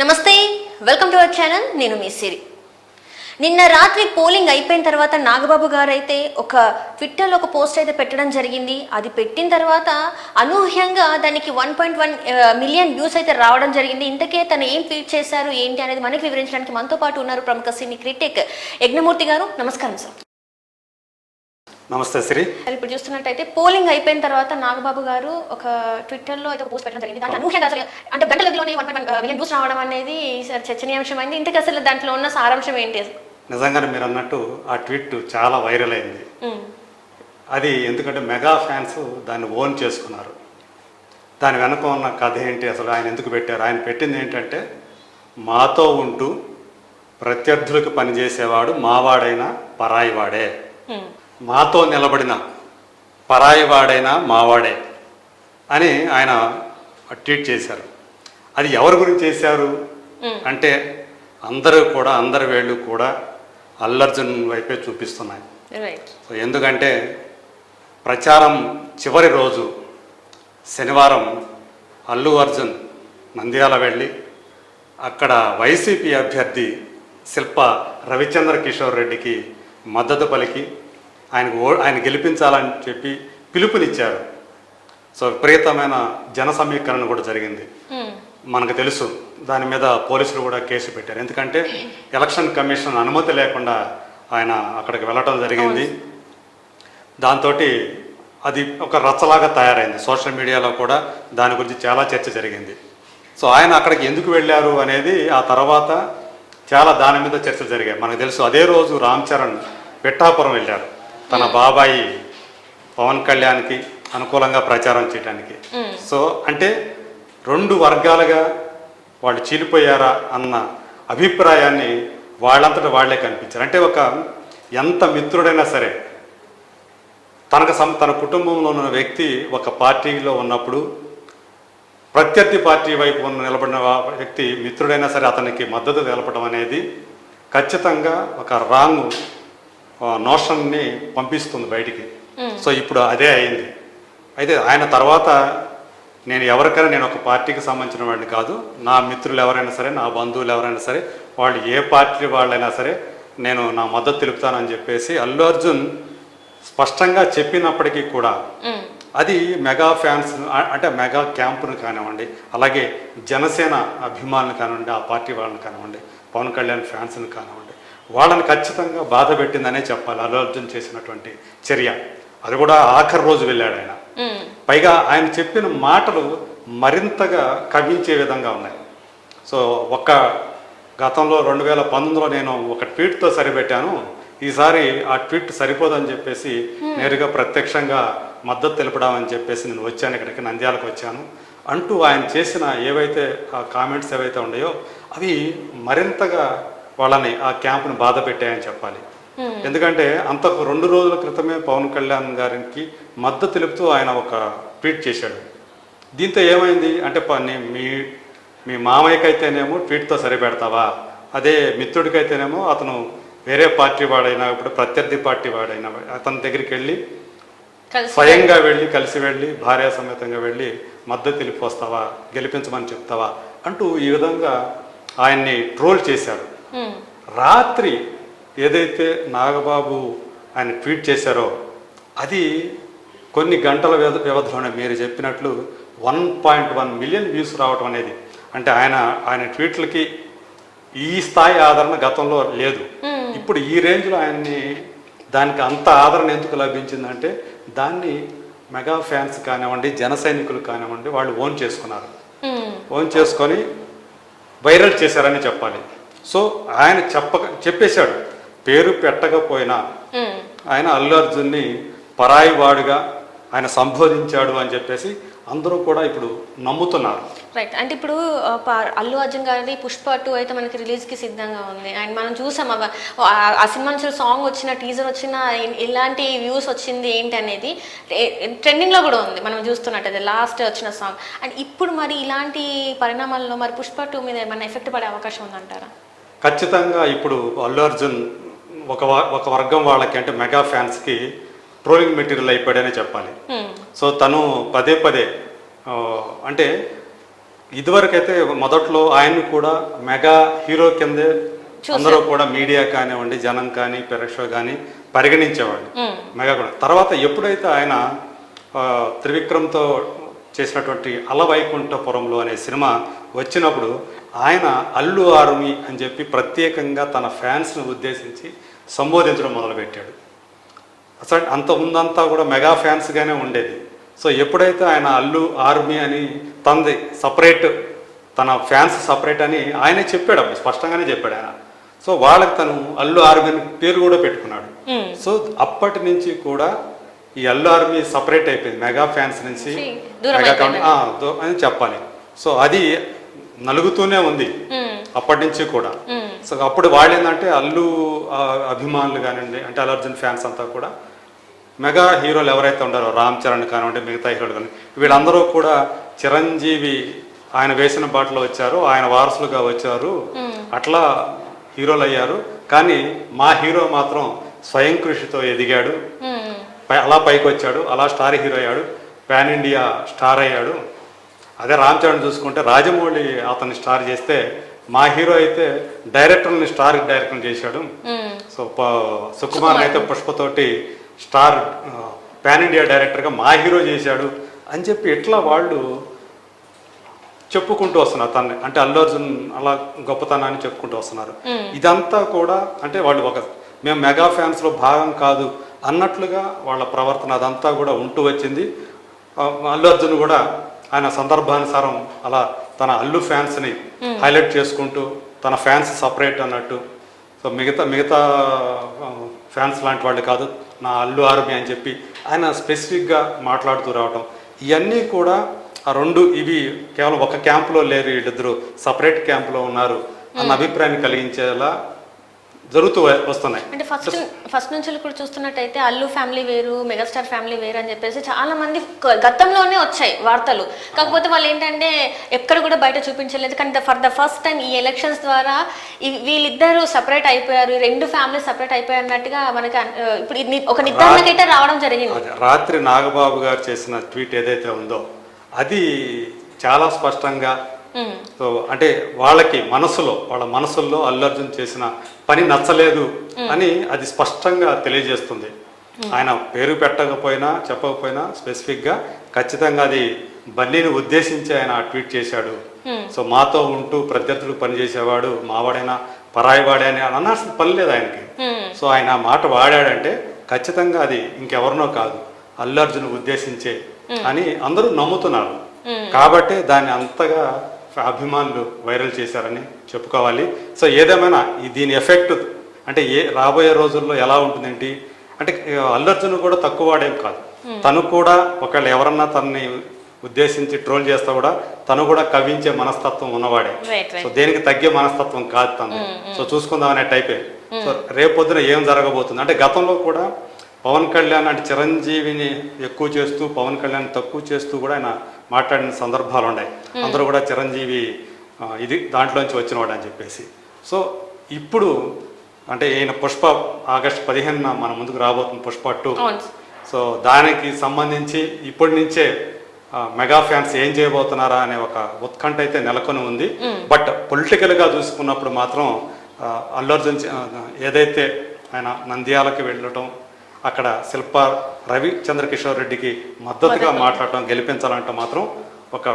నమస్తే, welcome to our channel. నేను మీ సిరి. నిన్న రాత్రి పోలింగ్ అయిపోయిన తర్వాత నాగబాబు గారు అయితే ఒక ట్విట్టర్లో ఒక పోస్ట్ అయితే పెట్టడం జరిగింది. అది పెట్టిన తర్వాత అనూహ్యంగా దానికి 1.1 మిలియన్ వ్యూస్ అయితే రావడం జరిగింది. ఇంతకే తను ఏం ట్వీట్ చేశారు ఏంటి అనేది మనకి వివరించడానికి మనతో పాటు ఉన్నారు ప్రముఖ సినీ క్రిటిక్ యజ్ఞమూర్తి గారు. నమస్కారం సార్. నమస్తే శ్రీ. ఇప్పుడు చూస్తున్నట్టయితే పోలింగ్ అయిపోయిన తర్వాత నాగబాబు గారు ఒక ట్విట్టర్లో అయితే పోస్ట్ పెట్టడం జరిగింది. దాంట్లో అనూహ్యంగా అసలు అంటే గంటల వ్యవధిలోనే 1.1 మిలియన్ వ్యూస్ రావడం అనేది చర్చనీయాంశమైంది. ఇంతకీ అసలు దాంట్లో ఉన్న సారాంశం ఏంటి? నిజంగానే మీరు అన్నట్టు ఆ ట్వీట్ చాలా వైరల్ అయింది. అది ఎందుకంటే మెగా ఫ్యాన్స్ దాన్ని ఓన్ చేసుకున్నారు. దాని వెనక ఉన్న కథ ఏంటి, అసలు ఆయన ఎందుకు పెట్టారు? ఆయన పెట్టింది ఏంటంటే, మాతో ఉంటూ ప్రత్యర్థులకు పనిచేసేవాడు మావాడైనా పరాయివాడే, మాతో నిలబడిన పరాయివాడైనా మావాడే అని ఆయన ట్వీట్ చేశారు. అది ఎవరి గురించి చేశారు అంటే అందరి వేళ్ళు కూడా అల్లు అర్జున్ వైపే చూపిస్తున్నాయి. సో ఎందుకంటే ప్రచారం చివరి రోజు శనివారం అల్లు అర్జున్ నంద్యాల వెళ్ళి అక్కడ వైసీపీ అభ్యర్థి శిల్ప రవిచంద్ర కిషోర్ రెడ్డికి మద్దతు పలికి ఆయన గెలిపించాలని చెప్పి పిలుపునిచ్చారు. సో విపరీతమైన జన సమీకరణ కూడా జరిగింది. మనకు తెలుసు, దాని మీద పోలీసులు కూడా కేసు పెట్టారు. ఎందుకంటే ఎలక్షన్ కమిషన్ అనుమతి లేకుండా ఆయన అక్కడికి వెళ్ళటం జరిగింది. దాంతో అది ఒక రచ్చలాగా తయారైంది. సోషల్ మీడియాలో కూడా దాని గురించి చాలా చర్చ జరిగింది. సో ఆయన అక్కడికి ఎందుకు వెళ్ళారు అనేది ఆ తర్వాత చాలా దాని మీద చర్చలు జరిగాయి. మనకు తెలుసు, అదే రోజు రామ్ చరణ్ పిఠాపురం వెళ్ళారు తన బాబాయి పవన్ కళ్యాణ్కి అనుకూలంగా ప్రచారం చేయడానికి. సో అంటే రెండు వర్గాలుగా వాళ్ళు చీలిపోయారా అన్న అభిప్రాయాన్ని వాళ్ళంతటా వాళ్లే కనిపించారు. అంటే ఒక ఎంత మిత్రుడైనా సరే తన కుటుంబంలో ఉన్న వ్యక్తి ఒక పార్టీలో ఉన్నప్పుడు ప్రత్యర్థి పార్టీ వైపు నిలబడిన వ్యక్తి మిత్రుడైనా సరే అతనికి మద్దతు తెలపడం అనేది ఖచ్చితంగా ఒక రాంగ్ నోషన్ని పంపిస్తుంది బయటికి. సో ఇప్పుడు అదే అయింది. అయితే ఆయన తర్వాత నేను ఒక పార్టీకి సంబంధించిన వాడిని కాదు, నా మిత్రులు ఎవరైనా సరే, నా బంధువులు ఎవరైనా సరే, వాళ్ళు ఏ పార్టీ వాళ్ళైనా సరే నేను నా మద్దతు తెలుపుతానని చెప్పేసి అల్లు అర్జున్ స్పష్టంగా చెప్పినప్పటికీ కూడా అది మెగా ఫ్యాన్స్ అంటే మెగా క్యాంపును కానివ్వండి, అలాగే జనసేన అభిమానులు కానివ్వండి, ఆ పార్టీ వాళ్ళని కానివ్వండి, పవన్ కళ్యాణ్ ఫ్యాన్స్ని కానివ్వండి, వాళ్ళని ఖచ్చితంగా బాధ పెట్టిందనే చెప్పాలి అల్లు అర్జున్ చేసినటువంటి చర్య. అది కూడా ఆఖరి రోజు వెళ్ళాడు ఆయన. పైగా ఆయన చెప్పిన మాటలు మరింతగా కవించే విధంగా ఉన్నాయి. సో గతంలో 2019లో నేను ఒక ట్వీట్తో సరిపెట్టాను, ఈసారి ఆ ట్వీట్ సరిపోదని చెప్పేసి నేరుగా ప్రత్యక్షంగా మద్దతు తెలపడామని చెప్పేసి నేను వచ్చాను, ఇక్కడికి నంద్యాలకు వచ్చాను అంటూ ఆయన చేసిన ఏవైతే ఆ కామెంట్స్ ఏవైతే ఉన్నాయో అవి మరింతగా వాళ్ళని ఆ క్యాంపుని బాధ పెట్టాయని చెప్పాలి. ఎందుకంటే అంతకు 2 రోజుల క్రితమే పవన్ కళ్యాణ్ గారికి మద్దతు తెలుపుతూ ఆయన ఒక ట్వీట్ చేశాడు. దీంతో ఏమైంది అంటే, మీ మామయ్యకైతేనేమో ట్వీట్తో సరిపెడతావా, అదే మిత్రుడికైతేనేమో అతను వేరే పార్టీ వాడైనా, ఇప్పుడు ప్రత్యర్థి పార్టీ వాడైనా అతని దగ్గరికి వెళ్ళి స్వయంగా కలిసి వెళ్ళి భార్య సమేతంగా వెళ్ళి మద్దతు తెలిపి వస్తావా, గెలిపించమని చెప్తావా అంటూ ఈ విధంగా ఆయన్ని ట్రోల్ చేశారు. రాత్రి ఏదైతే నాగబాబు ఆయన ట్వీట్ చేశారో అది కొన్ని గంటల వ్యవధిలోనే మీరు చెప్పినట్లు 1.1 మిలియన్ వ్యూస్ రావటం అనేది, అంటే ఆయన ట్వీట్లకి ఈ స్థాయి ఆదరణ గతంలో లేదు. ఇప్పుడు ఈ రేంజ్లో దానికి అంత ఆదరణ ఎందుకు లభించిందంటే దాన్ని మెగా ఫ్యాన్స్ కానివ్వండి, జన సైనికులు కానివ్వండి, వాళ్ళు ఓన్ చేసుకున్నారు. ఓన్ చేసుకొని వైరల్ చేశారని చెప్పాలి. సో ఆయన చెప్పేశాడు, పేరు పెట్టకపోయినా ఆయన అల్లు అర్జున్ని పరాయివాడుగా ఆయన సంబోధించాడు అని చెప్పేసి అందరూ కూడా ఇప్పుడు నమ్ముతున్నారు. రైట్. అంటే ఇప్పుడు అల్లు అర్జున్ గారి పుష్ప 2 అయితే మనకి రిలీజ్కి సిద్ధంగా ఉంది. అండ్ మనం చూసాం ఆ సినిమా నుంచి సాంగ్ వచ్చిన, టీజర్ వచ్చిన, ఎలాంటి వ్యూస్ వచ్చింది ఏంటి అనేది ట్రెండింగ్లో కూడా ఉంది మనం చూస్తున్నట్టయితే లాస్ట్ వచ్చిన సాంగ్. అండ్ ఇప్పుడు మరి ఇలాంటి పరిణామాల్లో మరి పుష్ప 2 మీద ఏమైనా ఎఫెక్ట్ పడే అవకాశం ఉందంటారా? ఖచ్చితంగా ఇప్పుడు అల్లు అర్జున్ ఒక వర్గం వాళ్ళకి అంటే మెగా ఫ్యాన్స్కి ట్రోలింగ్ మెటీరియల్ అయిపోయాడనే చెప్పాలి. సో తను పదే అంటే ఇదివరకైతే మొదట్లో ఆయన్ని కూడా మెగా హీరో కిందే అందరూ కూడా మీడియా కానివ్వండి, జనం కానీ, ప్రేక్షకులు కానీ పరిగణించేవాళ్ళు మెగా కూడా. తర్వాత ఎప్పుడైతే ఆయన త్రివిక్రమ్తో చేసినటువంటి అలవైకుంఠపురంలో అనే సినిమా వచ్చినప్పుడు ఆయన అల్లు ఆర్మీ అని చెప్పి ప్రత్యేకంగా తన ఫ్యాన్స్ని ఉద్దేశించి సంబోధించడం మొదలుపెట్టాడు. అసలు అంత ముందంతా కూడా మెగా ఫ్యాన్స్గానే ఉండేది. సో ఎప్పుడైతే ఆయన అల్లు ఆర్మీ అని తంది సపరేట్, తన ఫ్యాన్స్ సపరేట్ అని ఆయనే చెప్పాడు, అప్పుడు స్పష్టంగానే చెప్పాడు ఆయన. సో వాళ్ళకి తను అల్లు ఆర్మీ అని పేరు కూడా పెట్టుకున్నాడు. సో అప్పటి నుంచి కూడా ఈ అల్లు ఆర్మీ సపరేట్ అయిపోయింది మెగా ఫ్యాన్స్ నుంచి, మెగా అని చెప్పాలి. సో అది నలుగుతూనే ఉంది అప్పటి నుంచి కూడా. సో అప్పుడు వాళ్ళు ఏంటంటే అల్లు అభిమానులు కానివ్వండి, అంటే అల్లు అర్జున్ ఫ్యాన్స్ అంతా కూడా మెగా హీరోలు ఎవరైతే ఉన్నారో రామ్ చరణ్ కానివ్వండి, మిగతా హీరోలు కానీ వీళ్ళందరూ కూడా చిరంజీవి ఆయన వేసిన బాటలో వచ్చారు, ఆయన వారసులుగా వచ్చారు, అట్లా హీరోలు అయ్యారు. కానీ మా హీరో మాత్రం స్వయం కృషితో ఎదిగాడు, అలా పైకి వచ్చాడు, అలా స్టార్ హీరో అయ్యాడు, పాన్ ఇండియా స్టార్ అయ్యాడు. అదే రామ్ చరణ్ చూసుకుంటే రాజమౌళి అతన్ని స్టార్ చేస్తే, మా హీరో అయితే డైరెక్టర్ని స్టార్ డైరెక్టర్ చేశాడు. సో సుకుమార్ అయితే పుష్పతోటి స్టార్ పాన్ ఇండియా డైరెక్టర్గా మా హీరో చేశాడు అని చెప్పి ఇట్లా వాళ్ళు చెప్పుకుంటూ వస్తున్నారు తన్ని, అంటే అల్లు అర్జున్ అలా గొప్పతనాన్ని చెప్పుకుంటూ వస్తున్నారు. ఇదంతా కూడా అంటే వాళ్ళు మేము మెగా ఫ్యాన్స్లో భాగం కాదు అన్నట్లుగా వాళ్ళ ప్రవర్తన అదంతా కూడా ఉంటూ వచ్చింది. అల్లు అర్జున్ కూడా ఆయన సందర్భానుసారం అలా తన అల్లు ఫ్యాన్స్ని హైలైట్ చేసుకుంటూ తన ఫ్యాన్స్ సపరేట్ అన్నట్టు, సో మిగతా ఫ్యాన్స్ లాంటి వాళ్ళు కాదు, నా అల్లు ఆర్మీ అని చెప్పి ఆయన స్పెసిఫిక్గా మాట్లాడుతూ రావటం, ఇవన్నీ కూడా ఆ రెండు ఇవి కేవలం ఒక క్యాంపులో లేరు, వీళ్ళిద్దరూ సపరేట్ క్యాంపులో ఉన్నారు అన్న అభిప్రాయాన్ని కలిగించేలా జరుగుతూ వస్తున్నాయి. అంటే ఫస్ట్ నుంచి కూడా చూస్తున్నట్టయితే అల్లు ఫ్యామిలీ వేరు, మెగాస్టార్ ఫ్యామిలీ వేరు అని చెప్పేసి చాలా మంది గతంలోనే వచ్చాయి వార్తలు. కాకపోతే వాళ్ళు ఏంటంటే ఎక్కడ కూడా బయట చూపించలేదు. కానీ ఫర్ ద ఫస్ట్ టైం ఈ ఎలక్షన్స్ ద్వారా వీళ్ళిద్దరు సపరేట్ అయిపోయారు, రెండు ఫ్యామిలీ సపరేట్ అయిపోయారు అన్నట్టుగా మనకి ఇప్పుడు ఒక నిర్ధారణకైతే రావడం జరిగింది. రాత్రి నాగబాబు గారు చేసిన ట్వీట్ ఏదైతే ఉందో అది చాలా స్పష్టంగా, సో అంటే వాళ్ళ మనసుల్లో అల్లు అర్జున్ చేసిన పని నచ్చలేదు అని అది స్పష్టంగా తెలియజేస్తుంది. ఆయన పేరు పెట్టకపోయినా చెప్పకపోయినా స్పెసిఫిక్గా ఖచ్చితంగా అది బన్నీని ఉద్దేశించి ఆయన ట్వీట్ చేశాడు. సో మాతో ఉంటూ ప్రత్యర్థులకు పనిచేసేవాడు మావాడైనా పరాయివాడే అని అనాల్సిన పని లేదు ఆయనకి. సో ఆయన ఆ మాట వాడాడంటే ఖచ్చితంగా అది ఇంకెవరినో కాదు, అల్లు అర్జున్ ఉద్దేశించే అని అందరూ నమ్ముతున్నారు. కాబట్టి దాన్ని అంతగా అభిమానులు వైరల్ చేశారని చెప్పుకోవాలి. సో ఏదేమైనా దీని ఎఫెక్ట్ అంటే రాబోయే రోజుల్లో ఎలా ఉంటుందేంటి అంటే అల్లు అర్జున్ కూడా తక్కువ వాడేం కాదు, తను కూడా ఒకవేళ ఎవరన్నా తనని ఉద్దేశించి ట్రోల్ చేస్తా కూడా తను కూడా కవించే మనస్తత్వం ఉన్నవాడే. సో దేనికి తగ్గే మనస్తత్వం కాదు తను. సో చూసుకుందాం అనే టైపే. సో రేపొద్దున ఏం జరగబోతుంది అంటే గతంలో కూడా పవన్ కళ్యాణ్ అంటే చిరంజీవిని ఎక్కువ చేస్తూ పవన్ కళ్యాణ్ తక్కువ చేస్తూ కూడా ఆయన మాట్లాడిన సందర్భాలు ఉన్నాయి. అందరూ కూడా చిరంజీవి ఇది దాంట్లోంచి వచ్చినవాడు అని చెప్పేసి. సో ఇప్పుడు అంటే ఈయన పుష్ప ఆగస్టు 15న మన ముందుకు రాబోతుంది పుష్ప 2. సో దానికి సంబంధించి ఇప్పటి నుంచే మెగా ఫ్యాన్స్ ఏం చేయబోతున్నారా అనే ఒక ఉత్కంఠ అయితే నెలకొని ఉంది. బట్ పొలిటికల్గా చూసుకున్నప్పుడు మాత్రం అల్లు అర్జున్ ఏదైతే ఆయన నంద్యాలకి వెళ్ళటం, అక్కడ శిల్పా రవి చంద్రకిషోర్ రెడ్డికి మద్దతుగా మాట్లాడటం, గెలిపించాలంటే మాత్రం ఒక